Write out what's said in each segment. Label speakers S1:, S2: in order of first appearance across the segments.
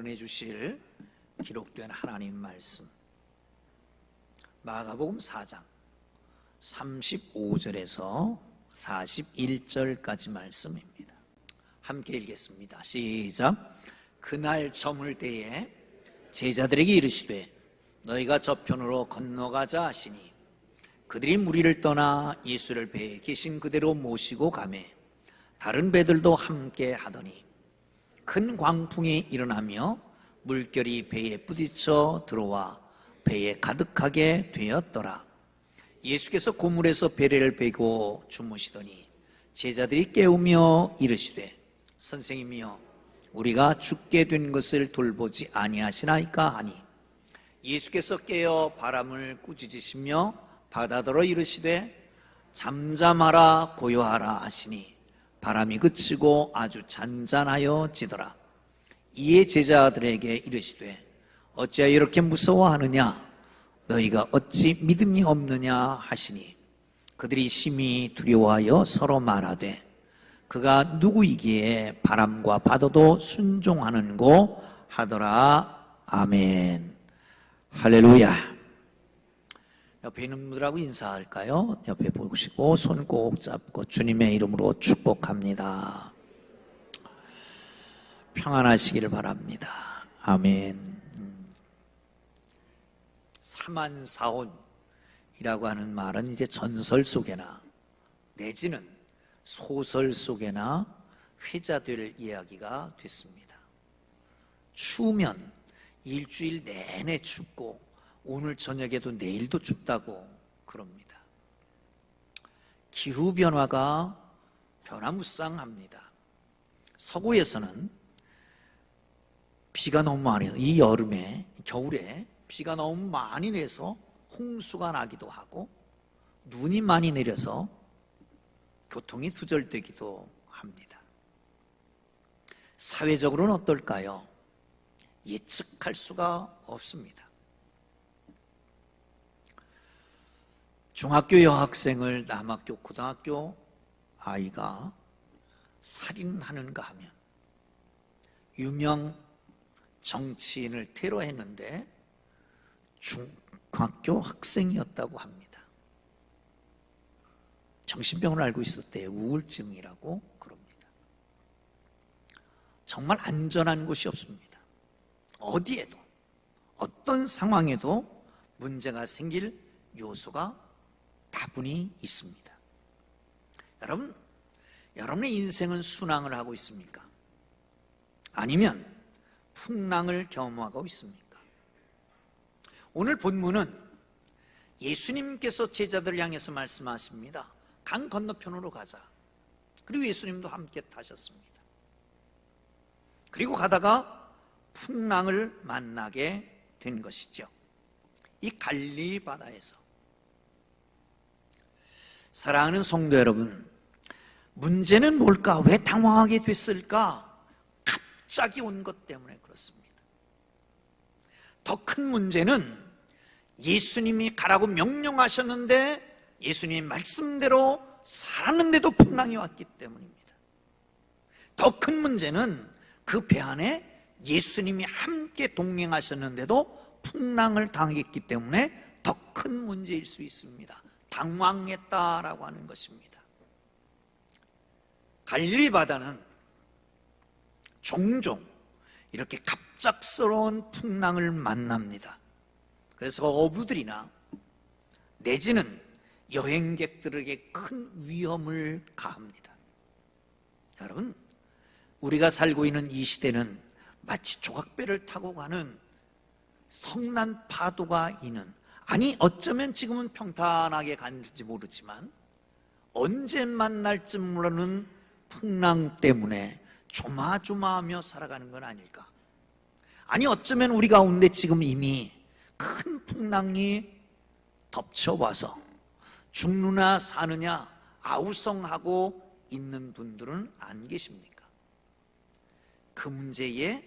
S1: 은혜 주실 기록된 하나님 말씀, 마가복음 4장 35절에서 41절까지 말씀입니다. 함께 읽겠습니다. 시작. 그날 저물 때에 제자들에게 이르시되 너희가 저편으로 건너가자 하시니 그들이 무리를 떠나 예수를 배에 계신 그대로 모시고 가매 다른 배들도 함께 하더니 큰 광풍이 일어나며 물결이 배에 부딪혀 들어와 배에 가득하게 되었더라. 예수께서 고물에서 배를 베고 주무시더니 제자들이 깨우며 이르시되 선생님이여 우리가 죽게 된 것을 돌보지 아니하시나이까 하니 예수께서 깨어 바람을 꾸짖으시며 바다더러 이르시되 잠잠하라 고요하라 하시니 바람이 그치고 아주 잔잔하여 지더라. 이에 제자들에게 이르시되 어찌하여 이렇게 무서워하느냐 너희가 어찌 믿음이 없느냐 하시니 그들이 심히 두려워하여 서로 말하되 그가 누구이기에 바람과 바다도 순종하는고 하더라. 아멘. 할렐루야. 옆에 있는 분들하고 인사할까요? 옆에 보시고 손 꼭 잡고 주님의 이름으로 축복합니다. 평안하시기를 바랍니다. 아멘. 사만사온이라고 하는 말은 이제 전설 속에나 내지는 소설 속에나 회자될 이야기가 됐습니다. 추우면 일주일 내내 춥고 오늘 저녁에도 내일도 춥다고 그럽니다. 기후변화가 변화무쌍합니다. 서구에서는 비가 너무 많이 내서 이 여름에 겨울에 비가 너무 많이 내서 홍수가 나기도 하고 눈이 많이 내려서 교통이 두절되기도 합니다. 사회적으로는 어떨까요? 예측할 수가 없습니다. 중학교 여학생을 남학교 고등학교 아이가 살인하는가 하면 유명 정치인을 테러했는데 중학교 학생이었다고 합니다. 정신병을 앓고 있었대요. 우울증이라고 그럽니다. 정말 안전한 곳이 없습니다. 어디에도 어떤 상황에도 문제가 생길 요소가 다분히 있습니다. 여러분, 여러분의 인생은 순항을 하고 있습니까? 아니면 풍랑을 경험하고 있습니까? 오늘 본문은 예수님께서 제자들을 향해서 말씀하십니다. 강 건너편으로 가자. 그리고 예수님도 함께 타셨습니다. 그리고 가다가 풍랑을 만나게 된 것이죠. 이 갈릴리 바다에서. 사랑하는 성도 여러분, 문제는 뭘까? 왜 당황하게 됐을까? 갑자기 온 것 때문에 그렇습니다. 더 큰 문제는 예수님이 가라고 명령하셨는데 예수님 말씀대로 살았는데도 풍랑이 왔기 때문입니다. 더 큰 문제는 그 배 안에 예수님이 함께 동행하셨는데도 풍랑을 당했기 때문에 더 큰 문제일 수 있습니다. 당황했다라고 하는 것입니다. 갈릴리 바다는 종종 이렇게 갑작스러운 풍랑을 만납니다. 그래서 어부들이나 내지는 여행객들에게 큰 위험을 가합니다. 여러분, 우리가 살고 있는 이 시대는 마치 조각배를 타고 가는 성난 파도가 있는, 아니 어쩌면 지금은 평탄하게 간지 모르지만 언제 만날지 모르는 풍랑 때문에 조마조마하며 살아가는 건 아닐까? 아니 어쩌면 우리 가운데 지금 이미 큰 풍랑이 덮쳐와서 죽느냐 사느냐 아우성하고 있는 분들은 안 계십니까? 그 문제에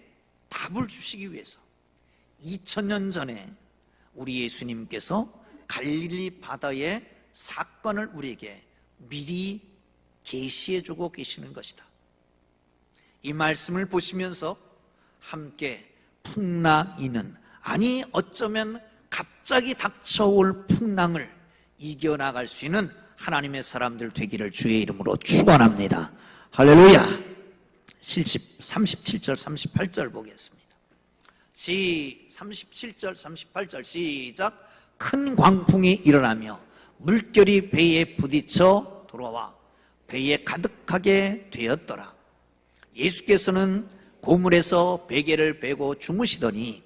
S1: 답을 주시기 위해서 2000년 전에 우리 예수님께서 갈릴리 바다의 사건을 우리에게 미리 계시해주고 계시는 것이다. 이 말씀을 보시면서 함께 풍랑이는, 아니 어쩌면 갑자기 닥쳐올 풍랑을 이겨나갈 수 있는 하나님의 사람들 되기를 주의 이름으로 축원합니다. 할렐루야. 37절 38절 보겠습니다. 37절 38절 시작. 큰 광풍이 일어나며 물결이 배에 부딪혀 돌아와 배에 가득하게 되었더라. 예수께서는 고물에서 베개를 베고 주무시더니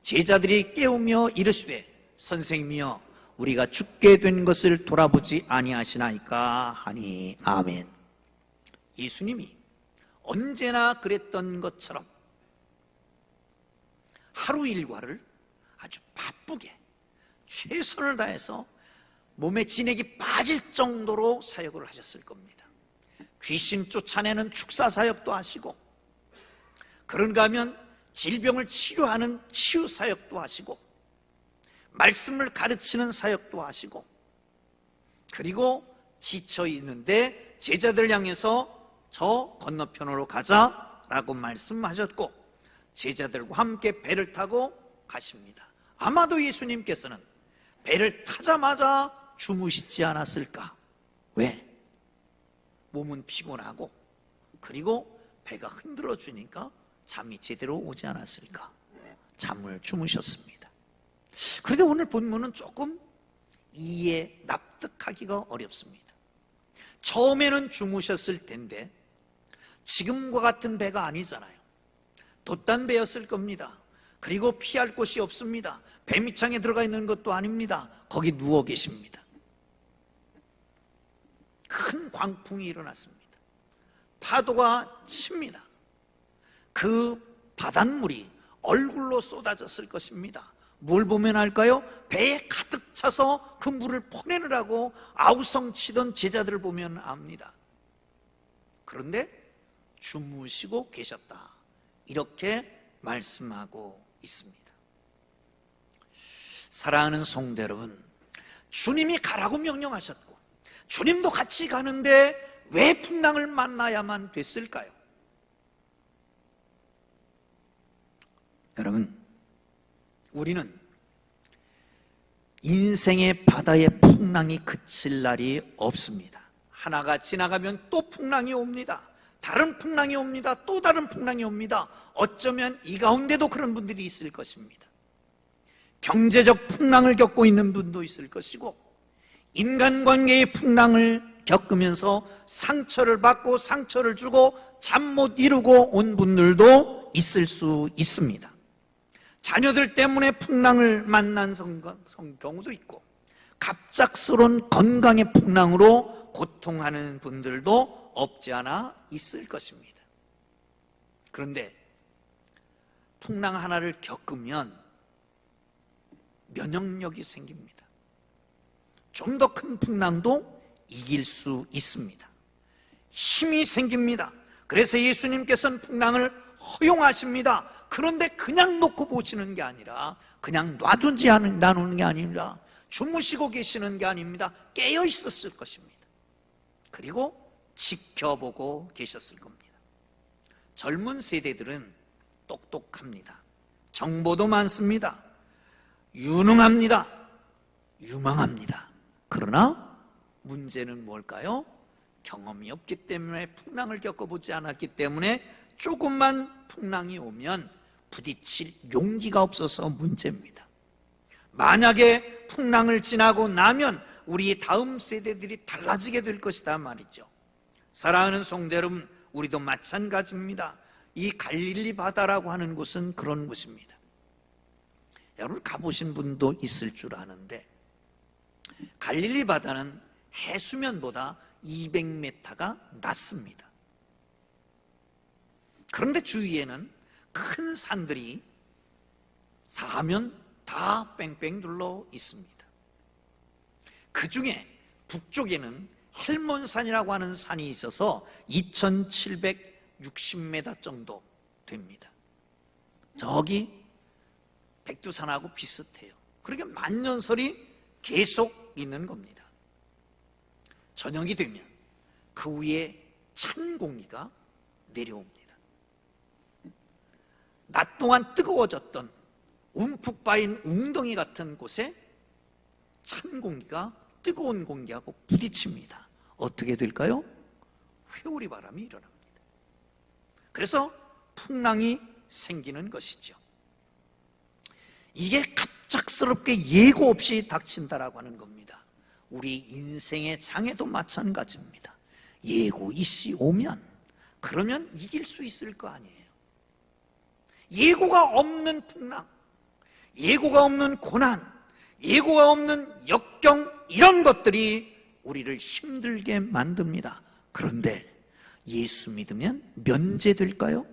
S1: 제자들이 깨우며 이르시되 선생님이여 우리가 죽게 된 것을 돌아보지 아니하시나이까 하니. 아멘. 예수님이 언제나 그랬던 것처럼 하루 일과를 아주 바쁘게 최선을 다해서 몸에 진액이 빠질 정도로 사역을 하셨을 겁니다. 귀신 쫓아내는 축사 사역도 하시고, 그런가 하면 질병을 치료하는 치유 사역도 하시고, 말씀을 가르치는 사역도 하시고, 그리고 지쳐 있는데 제자들 향해서 저 건너편으로 가자라고 말씀하셨고 제자들과 함께 배를 타고 가십니다. 아마도 예수님께서는 배를 타자마자 주무시지 않았을까? 왜? 몸은 피곤하고 그리고 배가 흔들어 주니까 잠이 제대로 오지 않았을까? 잠을 주무셨습니다. 그런데 오늘 본문은 조금 이해, 납득하기가 어렵습니다. 처음에는 주무셨을 텐데 지금과 같은 배가 아니잖아요. 돛단 배였을 겁니다. 그리고 피할 곳이 없습니다. 배 밑창에 들어가 있는 것도 아닙니다. 거기 누워 계십니다. 큰 광풍이 일어났습니다. 파도가 칩니다. 그 바닷물이 얼굴로 쏟아졌을 것입니다. 뭘 보면 알까요? 배에 가득 차서 그 물을 퍼내느라고 아우성치던 제자들을 보면 압니다. 그런데 주무시고 계셨다, 이렇게 말씀하고 있습니다. 사랑하는 성도 여러분, 주님이 가라고 명령하셨고 주님도 같이 가는데 왜 풍랑을 만나야만 됐을까요? 여러분, 우리는 인생의 바다에 풍랑이 그칠 날이 없습니다. 하나가 지나가면 또 풍랑이 옵니다. 다른 풍랑이 옵니다. 또 다른 풍랑이 옵니다. 어쩌면 이 가운데도 그런 분들이 있을 것입니다. 경제적 풍랑을 겪고 있는 분도 있을 것이고, 인간관계의 풍랑을 겪으면서 상처를 받고 상처를 주고 잠 못 이루고 온 분들도 있을 수 있습니다. 자녀들 때문에 풍랑을 만난 경우도 있고, 갑작스러운 건강의 풍랑으로 고통하는 분들도 없지 않아 있을 것입니다. 그런데 풍랑 하나를 겪으면 면역력이 생깁니다. 좀 더 큰 풍랑도 이길 수 있습니다. 힘이 생깁니다. 그래서 예수님께서는 풍랑을 허용하십니다. 그런데 그냥 놓고 보시는 게 아니라, 그냥 놔두지 나누는 게 아닙니다. 주무시고 계시는 게 아닙니다. 깨어 있었을 것입니다. 그리고 지켜보고 계셨을 겁니다. 젊은 세대들은 똑똑합니다. 정보도 많습니다. 유능합니다. 유망합니다. 그러나 문제는 뭘까요? 경험이 없기 때문에, 풍랑을 겪어보지 않았기 때문에 조금만 풍랑이 오면 부딪힐 용기가 없어서 문제입니다. 만약에 풍랑을 지나고 나면 우리 다음 세대들이 달라지게 될 것이다 말이죠. 사랑하는 성도 여러분, 우리도 마찬가지입니다. 이 갈릴리 바다라고 하는 곳은 그런 곳입니다. 여러분 가보신 분도 있을 줄 아는데, 갈릴리 바다는 해수면보다 200m가 낮습니다. 그런데 주위에는 큰 산들이 사면 다 뺑뺑 둘러 있습니다. 그 중에 북쪽에는 헬몬산이라고 하는 산이 있어서 2760m 정도 됩니다. 저기 백두산하고 비슷해요. 그러니까 만년설이 계속 있는 겁니다. 저녁이 되면 그 위에 찬 공기가 내려옵니다. 낮 동안 뜨거워졌던 움푹 파인 웅덩이 같은 곳에 찬 공기가 뜨거운 공기하고 부딪힙니다. 어떻게 될까요? 회오리 바람이 일어납니다. 그래서 풍랑이 생기는 것이죠. 이게 갑작스럽게 예고 없이 닥친다라고 하는 겁니다. 우리 인생의 장애도 마찬가지입니다. 예고 있이 오면 그러면 이길 수 있을 거 아니에요. 예고가 없는 풍랑, 예고가 없는 고난, 예고가 없는 역경, 이런 것들이 우리를 힘들게 만듭니다. 그런데 예수 믿으면 면제될까요?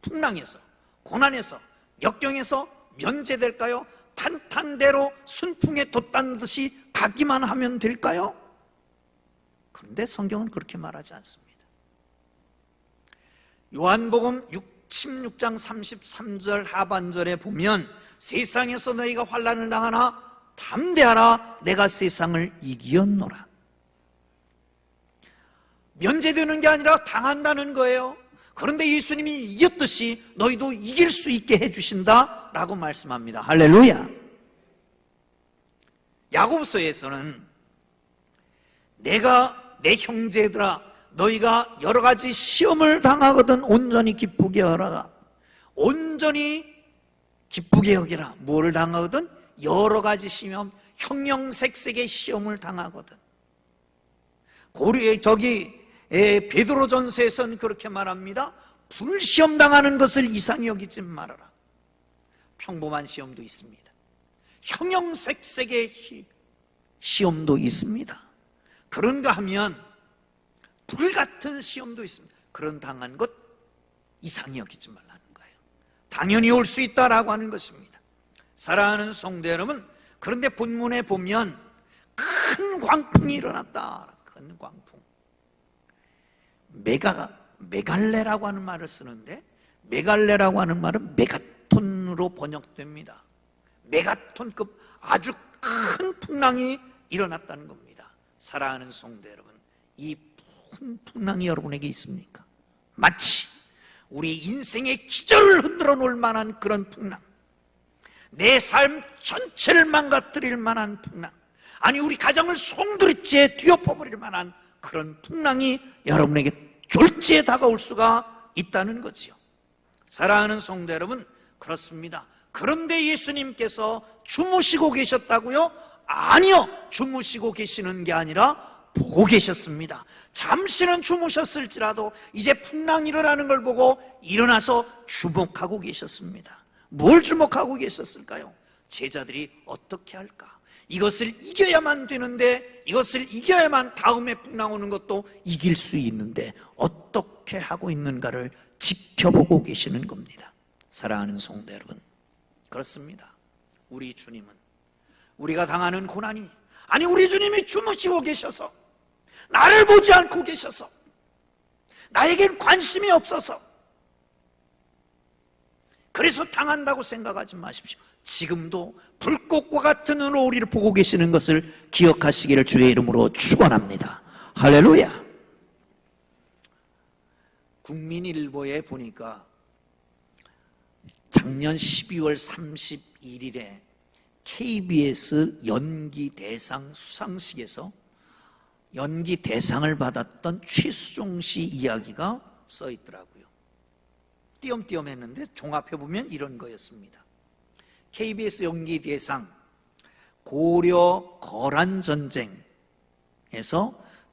S1: 풍랑에서, 고난에서, 역경에서 면제될까요? 탄탄대로 순풍에 돛단 듯이 가기만 하면 될까요? 그런데 성경은 그렇게 말하지 않습니다. 요한복음 16장 33절 하반절에 보면 세상에서 너희가 환난을 당하나 담대하라, 내가 세상을 이기었노라. 면제되는 게 아니라 당한다는 거예요. 그런데 예수님이 이겼듯이 너희도 이길 수 있게 해주신다 라고 말씀합니다. 할렐루야. 야고보서에서는 내가 내 형제들아 너희가 여러 가지 시험을 당하거든 온전히 기쁘게 여겨라. 온전히 기쁘게 여기라. 뭐를 당하거든? 여러 가지 시험, 형형색색의 시험을 당하거든. 베드로전서에서는 그렇게 말합니다. 불시험 당하는 것을 이상히 여기지 말아라. 평범한 시험도 있습니다. 형형색색의 시험도 있습니다. 그런가 하면 불같은 시험도 있습니다. 그런 당한 것 이상히 여기지 말라는 거예요. 당연히 올 수 있다라고 하는 것입니다. 사랑하는 성도 여러분, 그런데 본문에 보면 큰 광풍이 일어났다. 큰 광풍. 메갈레라고 하는 말을 쓰는데, 메갈레라고 하는 말은 메가톤으로 번역됩니다. 메가톤급 아주 큰 풍랑이 일어났다는 겁니다. 사랑하는 성도 여러분, 이 큰 풍랑이 여러분에게 있습니까? 마치 우리 인생의 기절을 흔들어 놓을 만한 그런 풍랑, 내 삶 전체를 망가뜨릴 만한 풍랑, 아니 우리 가정을 송두리째 뒤엎어버릴 만한 그런 풍랑이 여러분에게 졸지에 다가올 수가 있다는 거지요. 사랑하는 성도 여러분, 그렇습니다. 그런데 예수님께서 주무시고 계셨다고요? 아니요, 주무시고 계시는 게 아니라 보고 계셨습니다. 잠시는 주무셨을지라도 이제 풍랑이 일어나는 걸 보고 일어나서 주목하고 계셨습니다. 뭘 주목하고 계셨을까요? 제자들이 어떻게 할까? 이것을 이겨야만 되는데, 이것을 이겨야만 다음에 풍랑 오는 것도 이길 수 있는데 어떻게 하고 있는가를 지켜보고 계시는 겁니다. 사랑하는 성도 여러분, 그렇습니다. 우리 주님은 우리가 당하는 고난이, 아니 우리 주님이 주무시고 계셔서, 나를 보지 않고 계셔서, 나에겐 관심이 없어서 그래서 당한다고 생각하지 마십시오. 지금도 불꽃과 같은 눈으로 우리를 보고 계시는 것을 기억하시기를 주의 이름으로 축원합니다. 할렐루야. 국민일보에 보니까 작년 12월 31일에 KBS 연기대상 수상식에서 연기대상을 받았던 최수종 씨 이야기가 써 있더라고요. 띄엄띄엄 했는데 종합해보면 이런 거였습니다. KBS 연기대상 고려 거란전쟁에서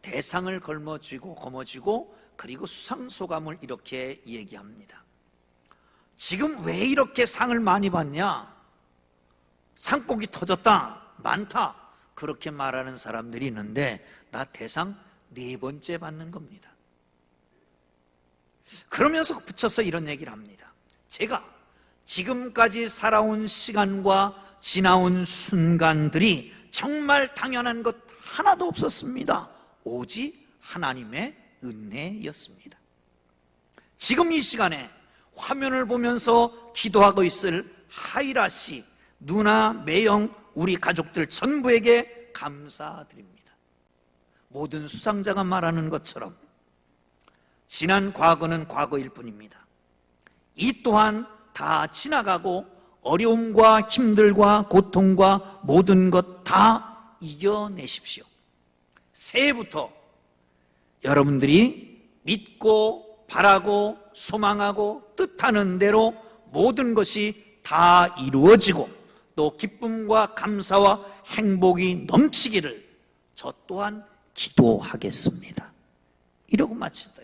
S1: 대상을 거머쥐고 그리고 수상소감을 이렇게 얘기합니다. 지금 왜 이렇게 상을 많이 받냐? 상복이 터졌다, 많다, 그렇게 말하는 사람들이 있는데 나 대상 4번째 받는 겁니다. 그러면서 붙여서 이런 얘기를 합니다. 제가 지금까지 살아온 시간과 지나온 순간들이 정말 당연한 것 하나도 없었습니다. 오직 하나님의 은혜였습니다. 지금 이 시간에 화면을 보면서 기도하고 있을 하이라 씨, 누나, 매영, 우리 가족들 전부에게 감사드립니다. 모든 수상자가 말하는 것처럼 지난 과거는 과거일 뿐입니다. 이 또한 다 지나가고 어려움과 힘들과 고통과 모든 것 다 이겨내십시오. 새해부터 여러분들이 믿고 바라고 소망하고 뜻하는 대로 모든 것이 다 이루어지고 또 기쁨과 감사와 행복이 넘치기를 저 또한 기도하겠습니다. 이러고 마친다.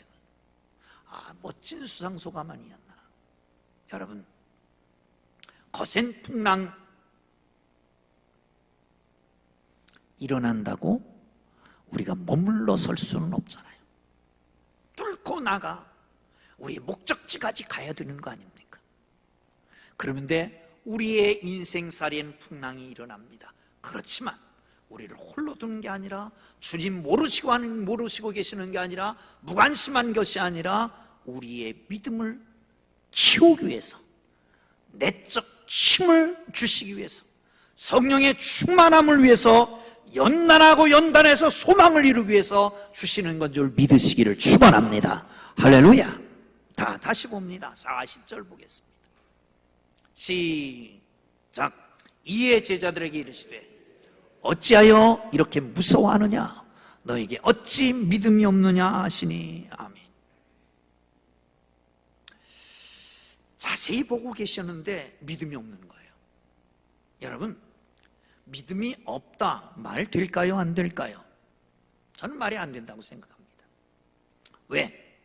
S1: 멋진 수상소감아니었나. 여러분, 거센 풍랑 일어난다고 우리가 머물러 설 수는 없잖아요. 뚫고 나가 우리 목적지까지 가야 되는 거 아닙니까? 그런데 우리의 인생살이엔 풍랑이 일어납니다. 그렇지만 우리를 홀로 두는 게 아니라 주님 모르시고 계시는 게 아니라 무관심한 것이 아니라 우리의 믿음을 키우기 위해서 내적 힘을 주시기 위해서 성령의 충만함을 위해서 연단하고 연단해서 소망을 이루기 위해서 주시는 건 줄 믿으시기를 축원합니다. 할렐루야. 다시 봅니다. 40절 보겠습니다. 시작. 이에 제자들에게 이르시되 어찌하여 이렇게 무서워하느냐? 너에게 어찌 믿음이 없느냐 하시니. 아멘. 자세히 보고 계셨는데 믿음이 없는 거예요. 여러분, 믿음이 없다 말 될까요? 안 될까요? 저는 말이 안 된다고 생각합니다. 왜?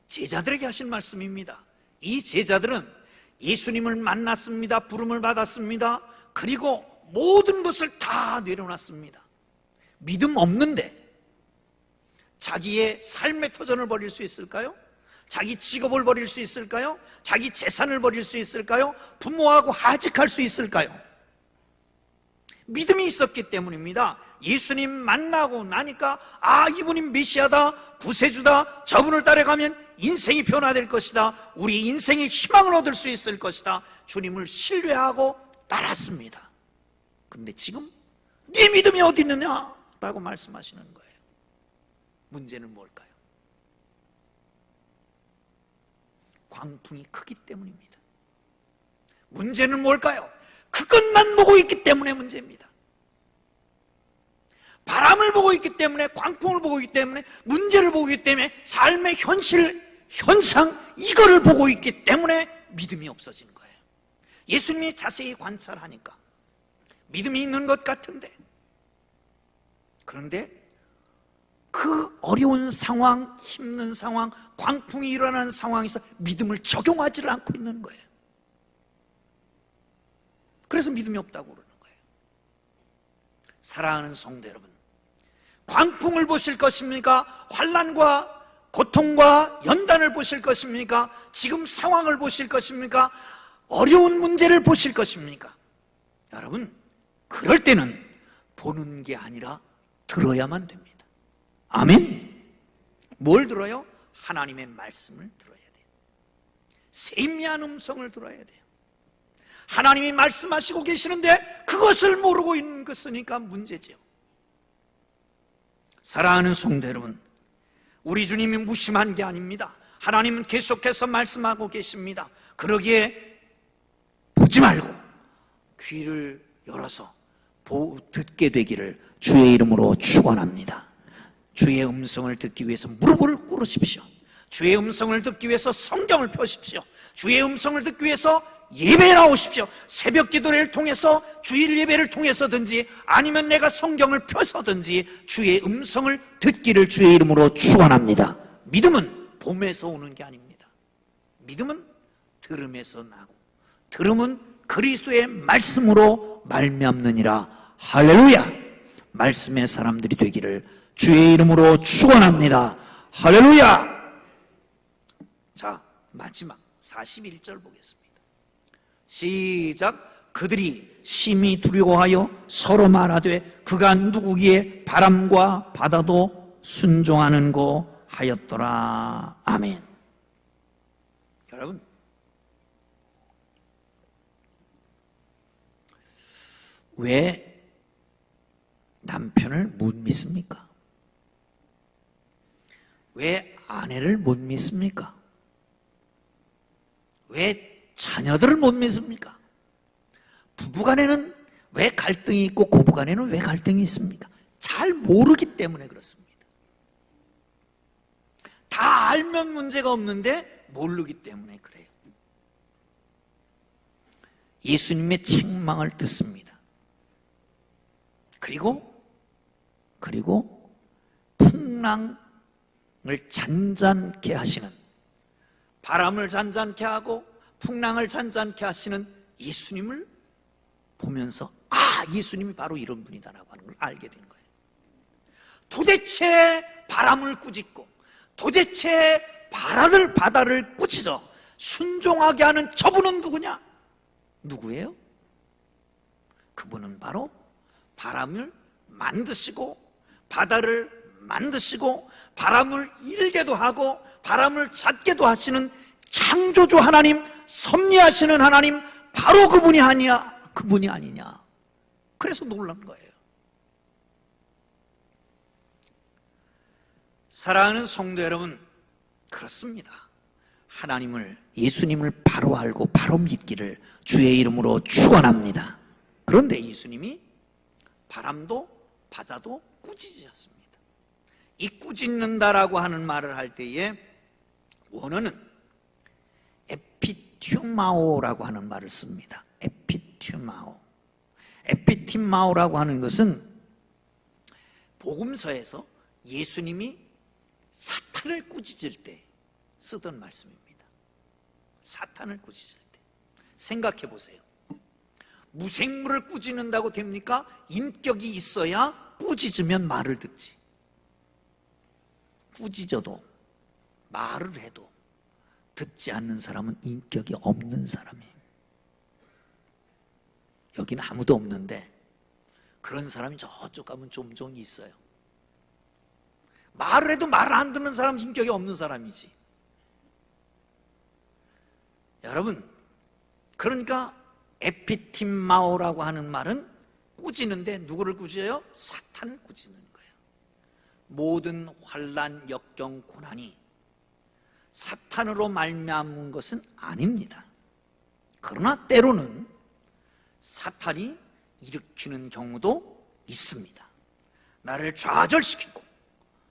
S1: 제자들에게 하신 말씀입니다. 이 제자들은 예수님을 만났습니다. 부름을 받았습니다. 그리고 모든 것을 다 내려놨습니다. 믿음 없는데 자기의 삶의 터전을 버릴 수 있을까요? 자기 직업을 버릴 수 있을까요? 자기 재산을 버릴 수 있을까요? 부모하고 하직할 수 있을까요? 믿음이 있었기 때문입니다. 예수님 만나고 나니까 이분이 메시아다, 구세주다, 저분을 따라가면 인생이 변화될 것이다, 우리 인생의 희망을 얻을 수 있을 것이다, 주님을 신뢰하고 따랐습니다. 근데 지금 네 믿음이 어디 있느냐? 라고 말씀하시는 거예요. 문제는 뭘까요? 광풍이 크기 때문입니다. 문제는 뭘까요? 그것만 보고 있기 때문에 문제입니다. 바람을 보고 있기 때문에, 광풍을 보고 있기 때문에, 문제를 보고 있기 때문에, 삶의 현실, 현상, 이거를 보고 있기 때문에 믿음이 없어지는 거예요. 예수님이 자세히 관찰하니까 믿음이 있는 것 같은데, 그런데 그 어려운 상황, 힘든 상황, 광풍이 일어나는 상황에서 믿음을 적용하지를 않고 있는 거예요. 그래서 믿음이 없다고 그러는 거예요. 사랑하는 성도 여러분, 광풍을 보실 것입니까? 환난과 고통과 연단을 보실 것입니까? 지금 상황을 보실 것입니까? 어려운 문제를 보실 것입니까? 여러분, 그럴 때는 보는 게 아니라 들어야만 됩니다. 아멘. 뭘 들어요? 하나님의 말씀을 들어야 돼요. 세미한 음성을 들어야 돼요. 하나님이 말씀하시고 계시는데 그것을 모르고 있는 것이니까 문제죠. 사랑하는 성도 여러분, 우리 주님이 무심한 게 아닙니다. 하나님은 계속해서 말씀하고 계십니다. 그러기에 보지 말고 귀를 열어서 듣게 되기를 주의 이름으로 축원합니다. 주의 음성을 듣기 위해서 무릎을 꿇으십시오. 주의 음성을 듣기 위해서 성경을 펴십시오. 주의 음성을 듣기 위해서 예배에 나오십시오. 새벽 기도를 통해서, 주일 예배를 통해서든지 아니면 내가 성경을 펴서든지 주의 음성을 듣기를 주의 이름으로 축원합니다. 믿음은 봄에서 오는 게 아닙니다. 믿음은 들음에서 나고, 들음은 그리스도의 말씀으로 말미암느니라. 할렐루야. 말씀의 사람들이 되기를 주의 이름으로 축원합니다. 할렐루야. 자, 마지막 41절 보겠습니다. 시작. 그들이 심히 두려워하여 서로 말하되 그가 누구기에 바람과 바다도 순종하는고 하였더라. 아멘. 여러분, 왜 남편을 못 믿습니까? 왜 아내를 못 믿습니까? 왜 자녀들을 못 믿습니까? 부부간에는 왜 갈등이 있고 고부간에는 왜 갈등이 있습니까? 잘 모르기 때문에 그렇습니다. 다 알면 문제가 없는데 모르기 때문에 그래요. 예수님의 책망을 듣습니다. 그리고 풍랑을 잔잔케 하시는, 바람을 잔잔케 하고 풍랑을 잔잔케 하시는 예수님을 보면서 예수님이 바로 이런 분이다라고 하는 걸 알게 된 거예요. 도대체 바람을 꾸짖고 도대체 바다를 꾸짖어 순종하게 하는 저분은 누구냐? 누구예요? 그분은 바로 바람을 만드시고 바다를 만드시고 바람을 일게도 하고 바람을 잦게도 하시는 창조주 하나님, 섭리하시는 하나님, 바로 그분이 아니냐. 그래서 놀란 거예요. 사랑하는 성도 여러분, 그렇습니다. 예수님을 바로 알고 바로 믿기를 주의 이름으로 축원합니다. 그런데 예수님이 바람도 바다도 꾸짖으셨습니다. 이 꾸짖는다라고 하는 말을 할 때에 원어는 에피튜마오라고 하는 말을 씁니다. 에피티마오라고 하는 것은 복음서에서 예수님이 사탄을 꾸짖을 때 쓰던 말씀입니다. 사탄을 꾸짖을 때. 생각해 보세요. 무생물을 꾸짖는다고 됩니까? 인격이 있어야 꾸짖으면 말을 듣지. 꾸짖어도 말을 해도 듣지 않는 사람은 인격이 없는 사람이에요. 여기는 아무도 없는데 그런 사람이 저쪽 가면 종종 있어요. 말을 해도 말을 안 듣는 사람은 인격이 없는 사람이지. 여러분, 그러니까 에피팀마오라고 하는 말은 꾸짖는데 누구를 꾸짖어요? 사탄을 꾸짖는 거예요. 모든 환난, 역경, 고난이 사탄으로 말미암은 것은 아닙니다. 그러나 때로는 사탄이 일으키는 경우도 있습니다. 나를 좌절시키고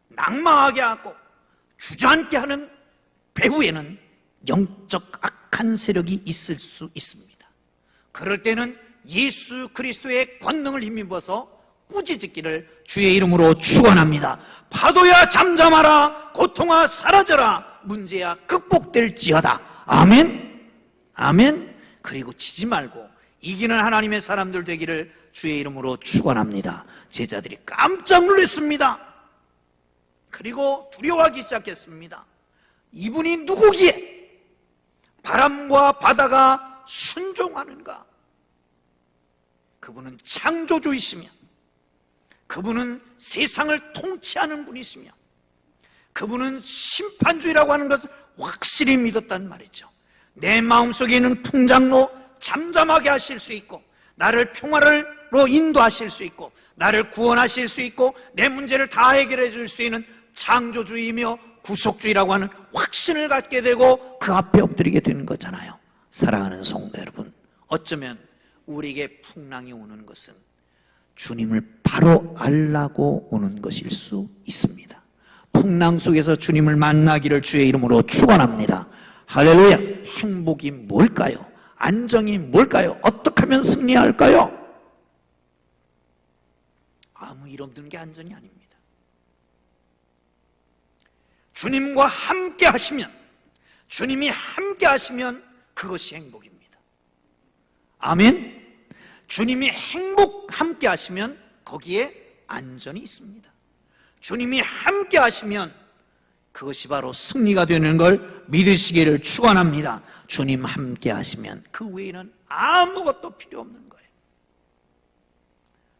S1: 낙망하게 하고 주저앉게 하는 배후에는 영적 악한 세력이 있을 수 있습니다. 그럴 때는 예수 그리스도의 권능을 힘입어서 꾸짖기를 주의 이름으로 축원합니다. 파도야 잠잠하라, 고통아 사라져라, 문제야 극복될지어다. 아멘. 아멘. 그리고 지지 말고 이기는 하나님의 사람들 되기를 주의 이름으로 축원합니다. 제자들이 깜짝 놀랐습니다. 그리고 두려워하기 시작했습니다. 이분이 누구기에 바람과 바다가 순종하는가? 그분은 창조주이시며 그분은 세상을 통치하는 분이시며 그분은 심판주의라고 하는 것을 확실히 믿었단 말이죠. 내 마음속에 있는 풍장로 잠잠하게 하실 수 있고 나를 평화로 인도하실 수 있고 나를 구원하실 수 있고 내 문제를 다 해결해 줄 수 있는 창조주의이며 구속주의라고 하는 확신을 갖게 되고 그 앞에 엎드리게 되는 거잖아요. 사랑하는 성도 여러분, 어쩌면 우리에게 풍랑이 오는 것은 주님을 바로 알라고 오는 것일 수 있습니다. 풍랑 속에서 주님을 만나기를 주의 이름으로 축원합니다. 할렐루야. 행복이 뭘까요? 안정이 뭘까요? 어떻게 하면 승리할까요? 아무 일 없는 게 안전이 아닙니다. 주님과 함께 하시면, 주님이 함께 하시면 그것이 행복입니다. 아멘. 주님이 함께 하시면 거기에 안전이 있습니다. 주님이 함께 하시면 그것이 바로 승리가 되는 걸 믿으시기를 축원합니다. 주님 함께 하시면 그 외에는 아무것도 필요 없는 거예요.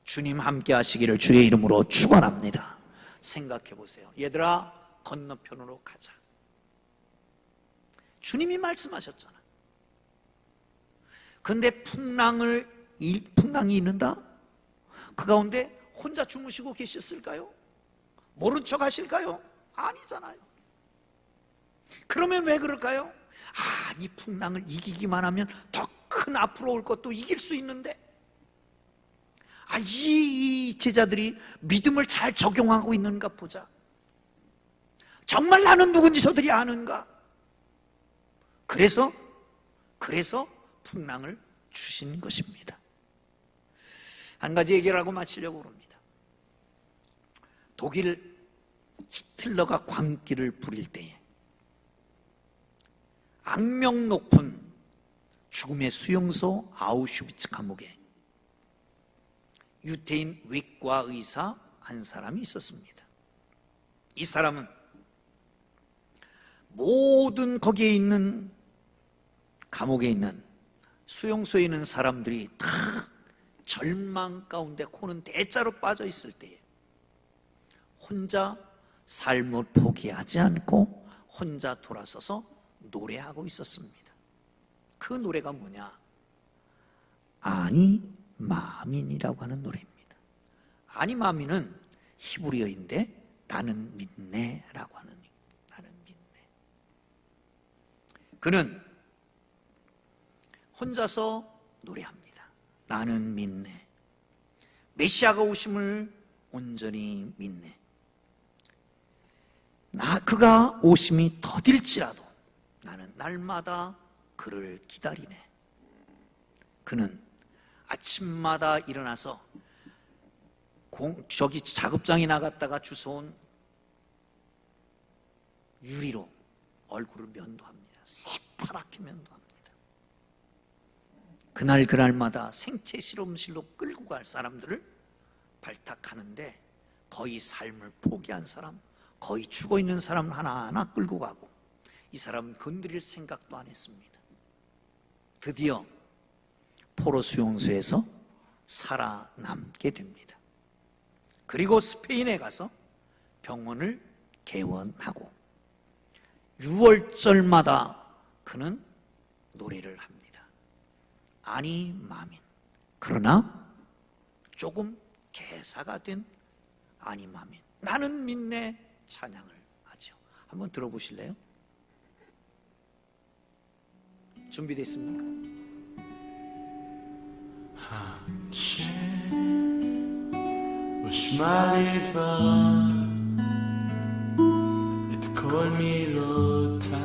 S1: 주님 함께 하시기를 주의 이름으로 축원합니다. 생각해 보세요. 얘들아, 건너편으로 가자. 주님이 말씀하셨잖아. 근데 풍랑이 있는다? 그 가운데 혼자 주무시고 계셨을까요? 모른 척 하실까요? 아니잖아요. 그러면 왜 그럴까요? 이 풍랑을 이기기만 하면 더 큰 앞으로 올 것도 이길 수 있는데, 이 제자들이 믿음을 잘 적용하고 있는가 보자. 정말 나는 누군지 저들이 아는가? 그래서 풍랑을 주신 것입니다. 한 가지 얘기를 하고 마치려고 합니다. 독일 히틀러가 광기를 부릴 때에 악명 높은 죽음의 수용소 아우슈비츠 감옥에 유태인 외과 의사 한 사람이 있었습니다. 이 사람은 모든 거기에 있는 감옥에 있는 수용소에 있는 사람들이 다 절망 가운데 코는 대자로 빠져 있을 때에 혼자 삶을 포기하지 않고 혼자 돌아서서 노래하고 있었습니다. 그 노래가 뭐냐? 아니 마민이라고 하는 노래입니다. 아니 마민은 히브리어인데 나는 믿네라고 하는, 나는 믿네. 그는 혼자서 노래합니다. 나는 믿네. 메시아가 오심을 온전히 믿네. 그가 오심이 더딜지라도 나는 날마다 그를 기다리네. 그는 아침마다 일어나서 저기 작업장에 나갔다가 주워온 유리로 얼굴을 면도합니다. 새파랗게 면도합니다. 그날마다 생체 실험실로 끌고 갈 사람들을 발탁하는데 거의 삶을 포기한 사람, 거의 죽어있는 사람 하나하나 끌고 가고, 이 사람은 건드릴 생각도 안 했습니다. 드디어 포로 수용소에서 살아남게 됩니다. 그리고 스페인에 가서 병원을 개원하고 6월절마다 그는 노래를 합니다. 아니 마민. 그러나 조금 개사가 된 아니 마민, 나는 믿네 찬양을 하죠. 한번 들어보실래요? 준비됐습니까?
S2: השם ושמע לדבריו את כל מילותיו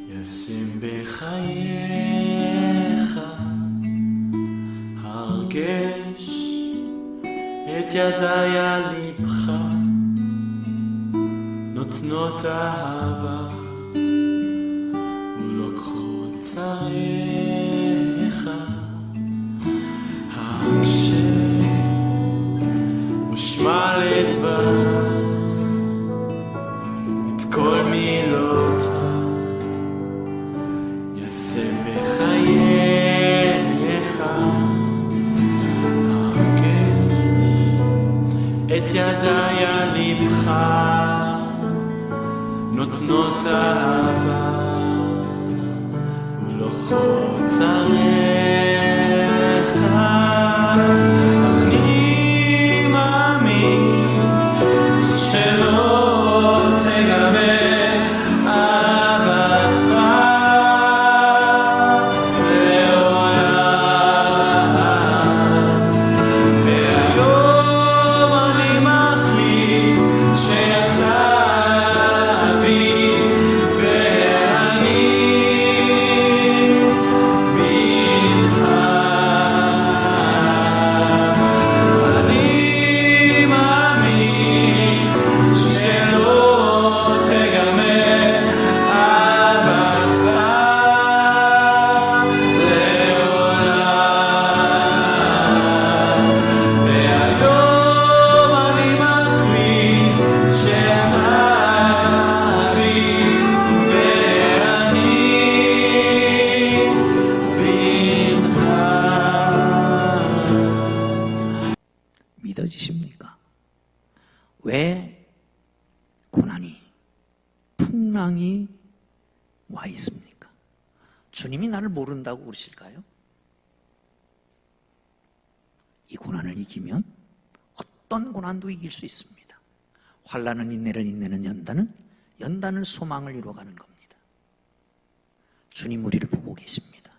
S2: ישים בחייך הרגש את ידי על לבך נותנות אהבה ולוקחות צריך הקשב ושמע לדבריו את כל מילותיו ישים בחייך הרגש את ידי על לבך נותנות אהבה ולוקחות צריך. אני מאמין שלא תגמר אהבתך לעולם, והיום אני מחליט שאתה אבי ואני בנך. אני מאמין שלא תגמר אהבתך לעולם, והיום אני מחליט שאתה אבי ואני בנך.
S1: 믿어지십니까? 왜 고난이, 풍랑이 와 있습니까? 주님이 나를 모른다고 그러실까요? 이 고난을 이기면 어떤 고난도 이길 수 있습니다. 환난은 인내를, 인내는 연단은, 연단은 소망을 이루어가는 겁니다. 주님 우리를 보고 계십니다.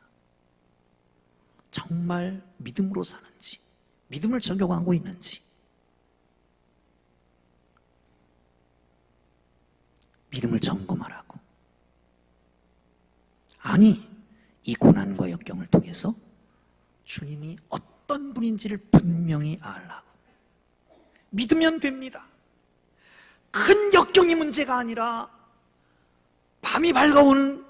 S1: 정말 믿음으로 사는지, 믿음을 적용하고 있는지, 믿음을 점검하라고. 아니, 이 고난과 역경을 통해서 주님이 어떤 분인지를 분명히 알라고. 믿으면 됩니다. 큰 역경이 문제가 아니라, 밤이 밝아오는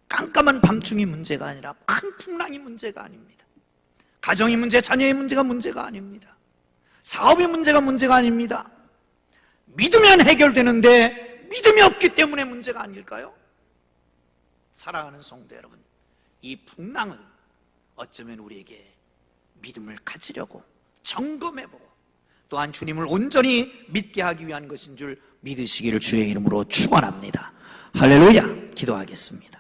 S1: 깜깜한 밤중이 문제가 아니라, 큰 풍랑이 문제가 아닙니다. 가정의 문제, 자녀의 문제가 문제가 아닙니다. 사업의 문제가 문제가 아닙니다. 믿으면 해결되는데 믿음이 없기 때문에 문제가 아닐까요? 사랑하는 성도 여러분, 이 풍랑은 어쩌면 우리에게 믿음을 가지려고 점검해보고 또한 주님을 온전히 믿게 하기 위한 것인 줄 믿으시기를 주의 이름으로 축원합니다. 할렐루야. 기도하겠습니다.